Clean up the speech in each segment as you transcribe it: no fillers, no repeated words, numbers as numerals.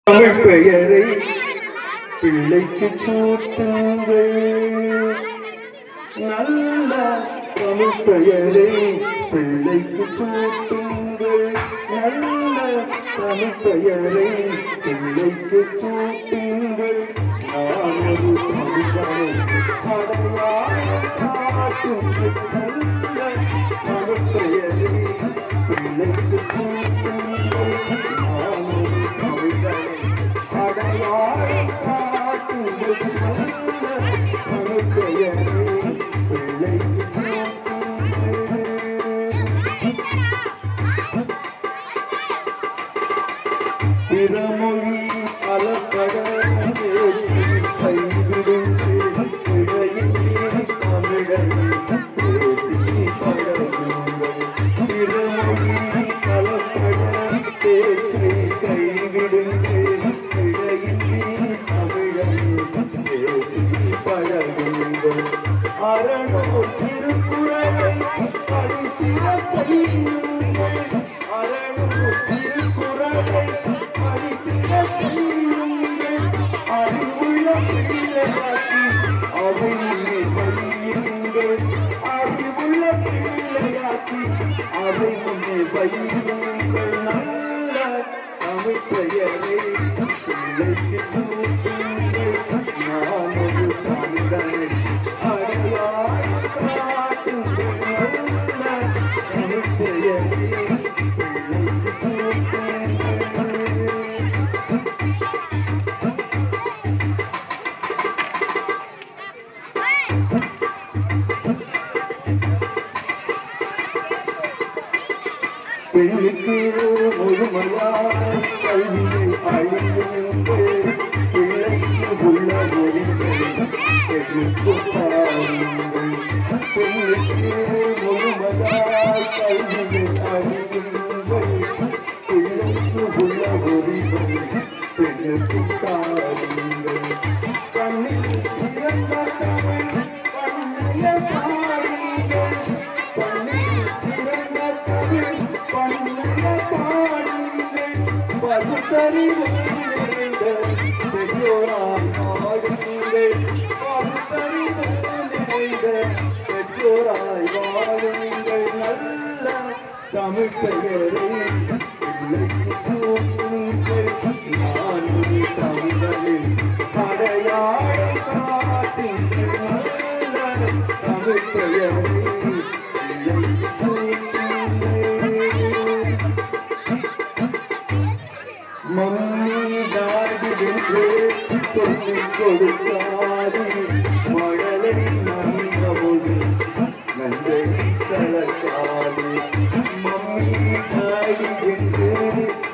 தமிழ் பெயரை பிள்ளைக்கு சூட்டுங்கள். நல்ல தமிழ் பெயரை பிள்ளைக்கு சூட்டுங்கள். நல்ல தமிழ் பெயரை பிள்ளைக்கு சூட்டுங்கள். நான் ஒரு தமிழ் காட்டுங்கள். நல்ல தமிழ் பெயரை பிள்ளைக்கு சூட்டுங்கள். நான் ஒரு தமிழ் பிறமொழி பலப்பட கைவிடும் தமிழை பேசி பழகுங்கள். பிறமொழி பலப்பட பேச்சை கைவிடுங்கள். அரணோர் திருக்குறளை படித்திட செய்யுங்கள். அரணோர் திருக்குறளை படித்திட செய்யுங்கள். அறிவுள்ள பிள்ளையாக்கி அவை முன்னே வையுங்கள். அறிவுள்ள பிள்ளையாக்கி அவை முன்னே வையுங்கள். நல்ல தமிழ் பெயரை பிள்ளைக்கு சூட்டுங்கள். நான் ஒரு தமிழனை பெண்ணுக்கு முழுமையாய் கல்வியை அழியுங்கள். பிள்ளைக்கு உள்ள மொழிகள் பெண்ணுக்கு பாருங்கள். பெண்ணுக்கு முழுமையாய் கல்வியை அழியுங்கள். பிள்ளைக்கு உள்ள மொழிகள் பெண்ணுக்கு பாருங்கள். கண்ணில் சிறந்த தமிழ் கண்ணிய பாருங்கள். கண்ணில் சிறந்த தமிழ் பெற்றோராய் வாழுங்கள். பெற்றோராய் வாழுங்கள். நல்ல தமிழ் பெயரை பிள்ளைக்கு சூட்டுங்கள். நான் ஒரு தமிழனின் அடையாளம் காட்டுங்கள். நல்ல தமிழ் பெயரை பிள்ளைக்கு மம்மி டாடி என்று சொல்லிக் கொடுத்தாரி மழலை நம்புவது நன்றை கலக்காது. மம்மி டாடி என்று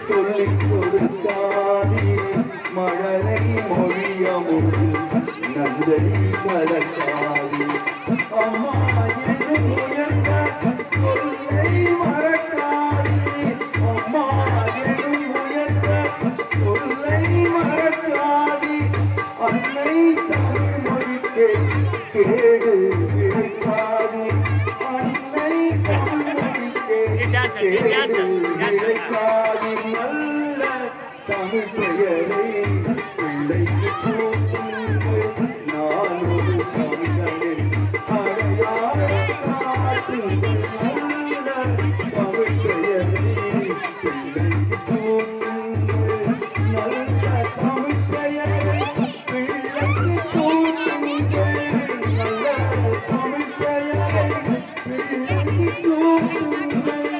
சொல்லிக் கொடுத்தாரி மழலை மொழியமுது நன்றை கலக்காது. அம்மா உயர்ந்த சொல்லை மறக்காது. அம்மா அன்னை தமிழ் மொழிக்கு கேடு விளைக்காது. அன்னை தமிழ் மொழிக்கு கேடு விளைக்காது. நல்ல தமிழ் பெயரை பிள்ளைக்கு சூட்டுங்கள். நான் ஒரு தமிழனின் அடையாளம் காட்டுங்கள். நல்ல தமிழ் பெயரை பிள்ளைக்கு சூட்டுங்கள். நல்ல தமிழ் பெயரை Thank you.